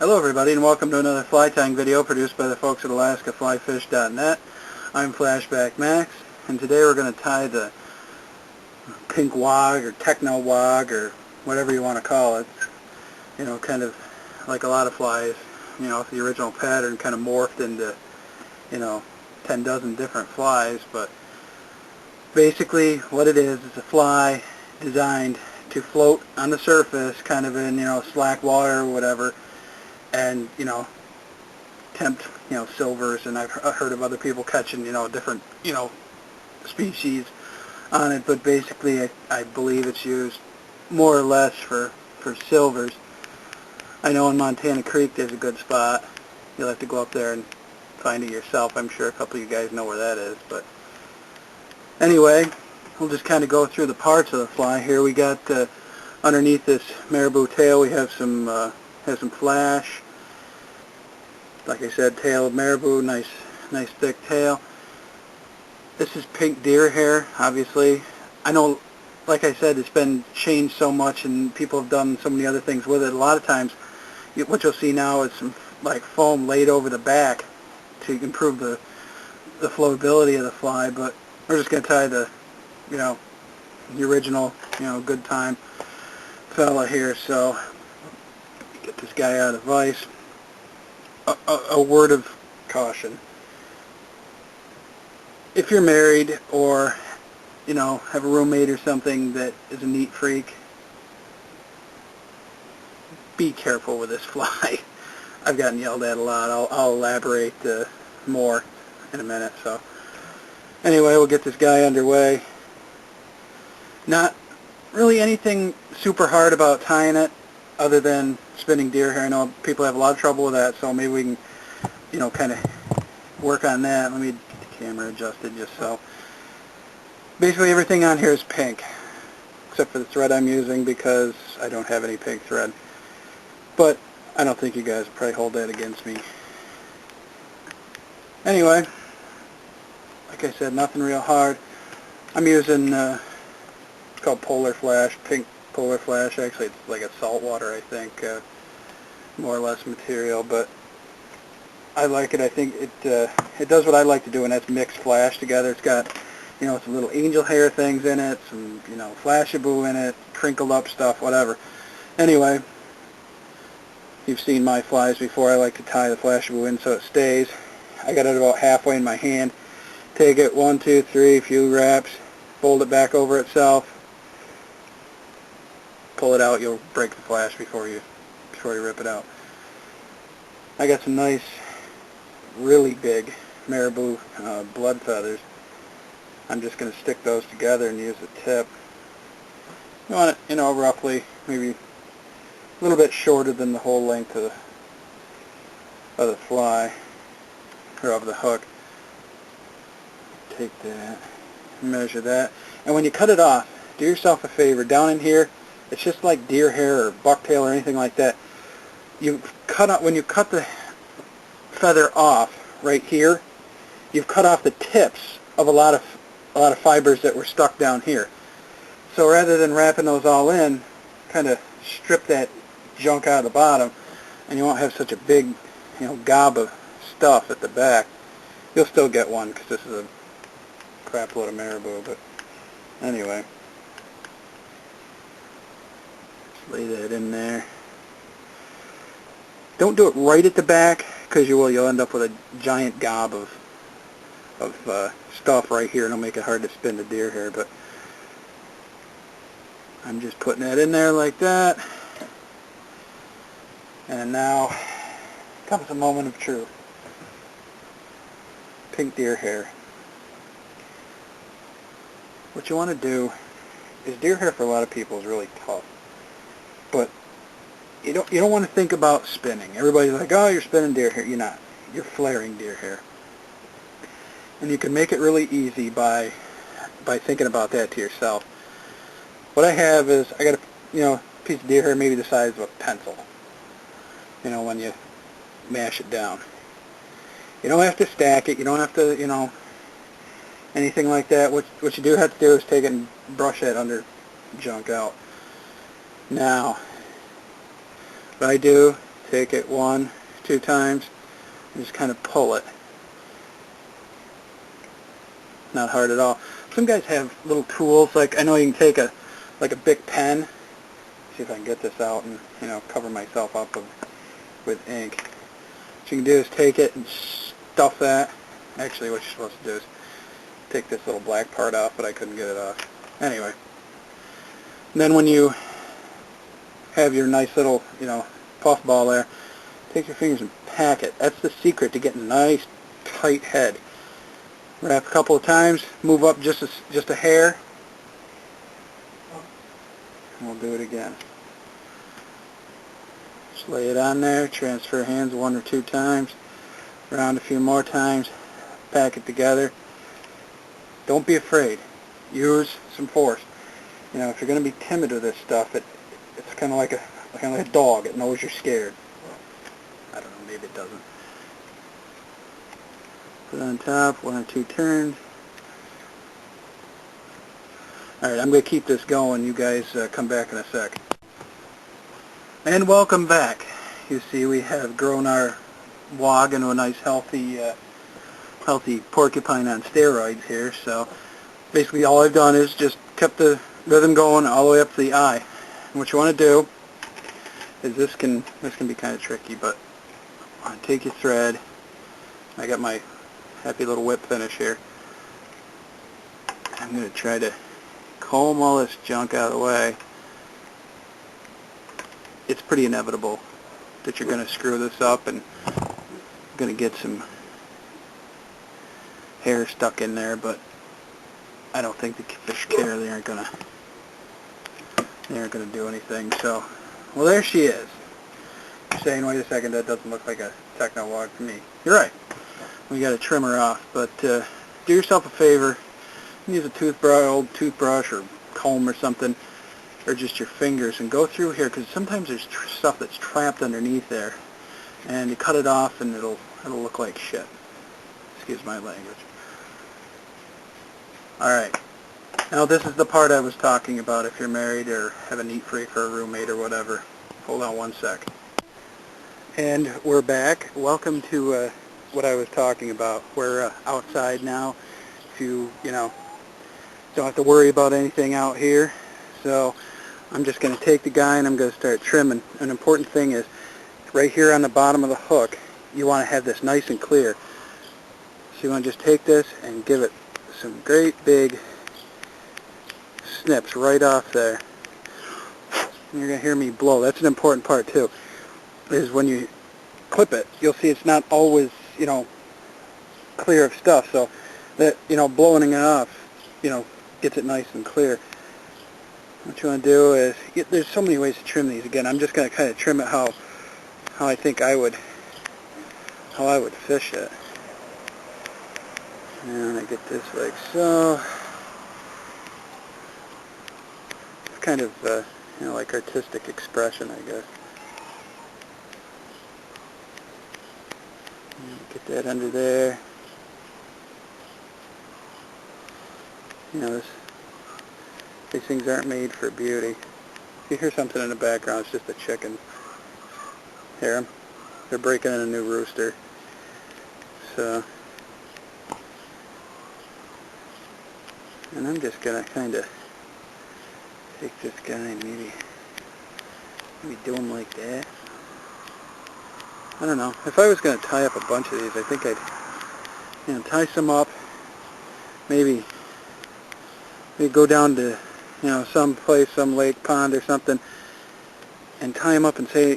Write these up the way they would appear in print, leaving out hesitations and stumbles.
Hello everybody, and welcome to another fly tying video produced by the folks at AlaskaFlyFish.net. I'm Flashback Max, and today we're going to tie the Pink Wog or Techno Wog or whatever you want to call it. You know, kind of like a lot of flies, you know, the original pattern kind of morphed into, 10 dozen different flies, but basically what it is a fly designed to float on the surface, kind of in, slack water or whatever, and, tempt, silvers, and I've heard of other people catching, different, species on it, but basically I believe it's used more or less for silvers. I know in Montana Creek there's a good spot. You'll have to go up there and find it yourself. I'm sure a couple of you guys know where that is, but anyway, we'll just kind of go through the parts of the fly here. We got underneath this marabou tail we have some flash. Like I said, tail of marabou, nice thick tail. This is pink deer hair, obviously. I know, like I said, it's been changed so much and people have done so many other things with it. A lot of times, what you'll see now is some like foam laid over the back to improve the flowability of the fly, but we're just going to tie the original, good time fella here. So, get this guy out of vise. A word of caution. If you're married or, have a roommate or something that is a neat freak, be careful with this fly. I've gotten yelled at a lot. I'll elaborate more in a minute. So, anyway, we'll get this guy underway. Not really anything super hard about tying it, other than spinning deer hair. I know people have a lot of trouble with that, so maybe we can, kind of work on that. Let me get the camera adjusted just so. Basically everything on here is pink, except for the thread I'm using because I don't have any pink thread. But I don't think you guys will probably hold that against me. Anyway, like I said, nothing real hard. I'm using, it's called Polar Flash, pink Polar Flash. Actually, it's like a saltwater, I think, more or less material, but I like it. I think it does what I like to do, and that's mix flash together. It's got, some little angel hair things in it, some, flashaboo in it, crinkled up stuff, whatever. Anyway, you've seen my flies before. I like to tie the flashaboo in so it stays. I got it about halfway in my hand. Take it 1, 2, 3, few wraps, fold it back over itself, pull it out. You'll break the flash before you rip it out. I got some nice, really big marabou blood feathers. I'm just going to stick those together and use the tip. You want it, roughly, maybe a little bit shorter than the whole length of the fly, or of the hook. Take that, measure that, and when you cut it off, do yourself a favor. Down in here, it's just like deer hair or bucktail or anything like that. When you cut the feather off right here, you've cut off the tips of a lot of fibers that were stuck down here. So rather than wrapping those all in, kind of strip that junk out of the bottom, and you won't have such a big, gob of stuff at the back. You'll still get one because this is a crap load of marabou, but anyway, just lay that in there. Don't do it right at the back, because you'll end up with a giant gob of stuff right here, and it'll make it hard to spin the deer hair. But I'm just putting that in there like that. And now comes a moment of truth. Pink deer hair. What you want to do is, deer hair for a lot of people is really tough, but you don't want to think about spinning. Everybody's like, oh, you're spinning deer hair. You're not. You're flaring deer hair. And you can make it really easy by thinking about that to yourself. What I have is, I got a piece of deer hair maybe the size of a pencil. When you mash it down. You don't have to stack it. You don't have to, anything like that. What you do have to do is take it and brush that junk out. Now, what I do take it 1, 2 times, and just kind of pull it. Not hard at all. Some guys have little tools, like I know you can take a big pen. See if I can get this out and cover myself up with ink. What you can do is take it and stuff that. Actually, what you're supposed to do is take this little black part off, but I couldn't get it off. Anyway, and then when you have your nice little puff ball there, take your fingers and pack it. That's the secret to getting a nice tight head. Wrap a couple of times, move up just a hair, and we'll do it again. Just lay it on there, transfer hands 1 or 2 times, round a few more times, pack it together. Don't be afraid. Use some force. If you're going to be timid with this stuff, it's kind of like a dog. It knows you're scared. I don't know, maybe it doesn't. Put it on top, 1 or 2 turns. Alright, I'm going to keep this going. You guys come back in a sec. And welcome back. You see we have grown our wog into a nice healthy porcupine on steroids here. So basically all I've done is just kept the rhythm going all the way up to the eye. And what you want to do is this can be kind of tricky, but take your thread. I got my happy little whip finish here. I'm going to try to comb all this junk out of the way. It's pretty inevitable that you're going to screw this up and you're going to get some hair stuck in there, but I don't think the fish care. They aren't going to do anything. So, well, there she is. You're saying, wait a second, that doesn't look like a techno wog to me. You're right. We got to trim her off, but do yourself a favor. Use a old toothbrush or comb or something, or just your fingers, and go through here, because sometimes there's stuff that's trapped underneath there, and you cut it off and it'll look like shit. Excuse my language. Alright, now this is the part I was talking about if you're married or have a neat freak or a roommate or whatever. Hold on 1 sec. And we're back. Welcome to what I was talking about. We're outside now. If you don't have to worry about anything out here. So I'm just going to take the guy and I'm going to start trimming. An important thing is right here on the bottom of the hook, you want to have this nice and clear. So you want to just take this and give it some great big snips right off there. And you're going to hear me blow. That's an important part too, is when you clip it, you'll see it's not always, clear of stuff. So that, blowing it off, gets it nice and clear. What you want to do is, there's so many ways to trim these. Again, I'm just going to kind of trim it how I think I would fish it. And I get this like so. It's kind of like artistic expression, I guess. Get that under there. These things aren't made for beauty. If you hear something in the background, it's just a chicken. Hear them? They're breaking in a new rooster. So, and I'm just going to kind of take this guy and maybe do him like that. I don't know. If I was going to tie up a bunch of these, I think I'd tie some up, maybe go down to some place, some lake, pond or something, and tie them up and say,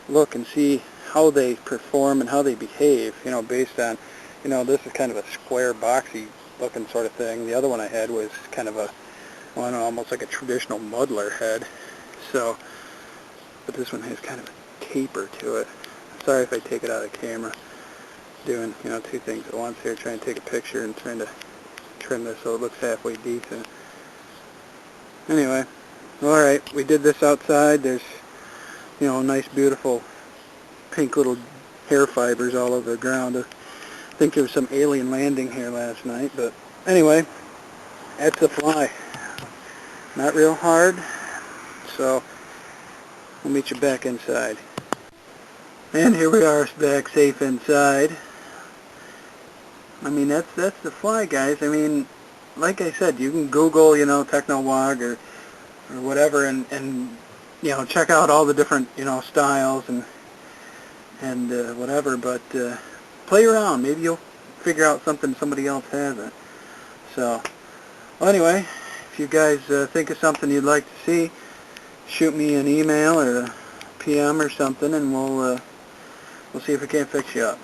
look and see how they perform and how they behave, based on, this is kind of a square, boxy looking sort of thing. The other one I had was kind of almost like a traditional muddler head. So, but this one has kind of a taper to it. Sorry if I take it out of camera. Doing, 2 things at once here, trying to take a picture and trying to trim this so it looks halfway decent. Anyway, alright, we did this outside. There's, nice beautiful pink little hair fibers all over the ground. I think there was some alien landing here last night, but anyway, that's the fly. Not real hard, so we'll meet you back inside. And here we are, back safe inside. I mean, that's the fly, guys. I mean, like I said, you can Google, Techno Wog or whatever, and check out all the different, styles and whatever. But play around. Maybe you'll figure out something somebody else hasn't. So, well, anyway, if you guys think of something you'd like to see, shoot me an email or a PM or something, and we'll see if we can't fix you up.